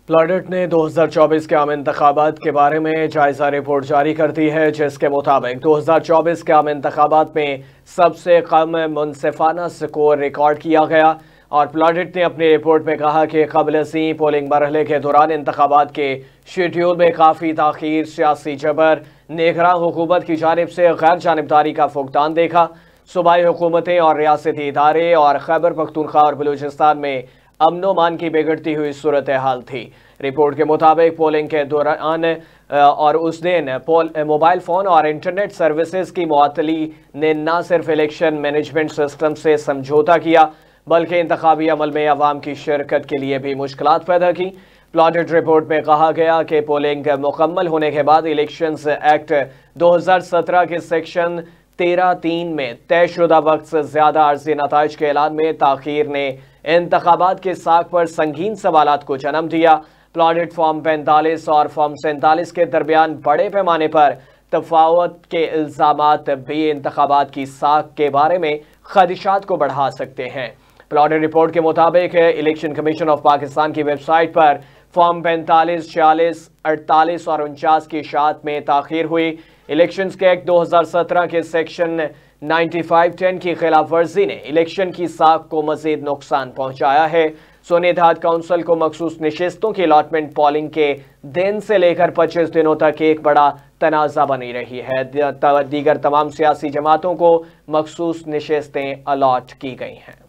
پلاڈٹ نے 2024 کے عام انتخابات کے بارے میں جائزہ رپورٹ جاری کر دی ہے، جس کے مطابق 2024 کے عام انتخابات میں سب سے کم منصفانہ سکور ریکارڈ کیا گیا۔ اور پلاڈٹ نے اپنی رپورٹ میں کہا کہ قبل ازیں پولنگ مرحلے کے دوران انتخابات کے شیڈول میں کافی تاخیر، سیاسی جبر، نگراں حکومت کی جانب سے غیر جانبداری کا فقدان دیکھا۔ صوبائی حکومتیں اور ریاستی ادارے اور خیبر پختونخوا اور بلوچستان میں امن و امان کی بگڑتی ہوئی صورتحال تھی۔ رپورٹ کے مطابق پولنگ کے دوران اور اس دن موبائل فون اور انٹرنیٹ سروسز کی معطلی نے نہ صرف الیکشن مینجمنٹ سسٹم سے سمجھوتا کیا بلکہ انتخابی عمل میں عوام کی شرکت کے لیے بھی مشکلات پیدا کی۔ پلاڈٹ رپورٹ میں کہا گیا کہ پولنگ مکمل ہونے کے بعد الیکشنز ایکٹ 2017 کے سیکشن 13(3) میں طے شدہ وقت سے زیادہ عارضی نتائج کے اعلان میں تاخیر نے انتخابات کے ساکھ پر سنگین سوالات کو جنم دیا۔ پلاڈٹ فارم 45 اور فارم 47 کے درمیان بڑے پیمانے پر تفاوت کے الزامات بھی انتخابات کی ساکھ کے بارے میں خدشات کو بڑھا سکتے ہیں۔ پلاڈٹ رپورٹ کے مطابق الیکشن کمیشن آف پاکستان کی ویب سائٹ پر فارم 45، 46، 48 اور 49 کی اشاعت میں تاخیر ہوئی۔ الیکشنز کے ایکٹ 2017 کے سیکشن 95(10) کی خلاف ورزی نے الیکشن کی ساکھ کو مزید نقصان پہنچایا ہے۔ سونی اتحاد کونسل کو مخصوص نشستوں کی الاٹمنٹ پولنگ کے دن سے لے کر 25 دنوں تک ایک بڑا تنازع بنی رہی ہے۔ دیگر تمام سیاسی جماعتوں کو مخصوص نشستیں الاٹ کی گئی ہیں۔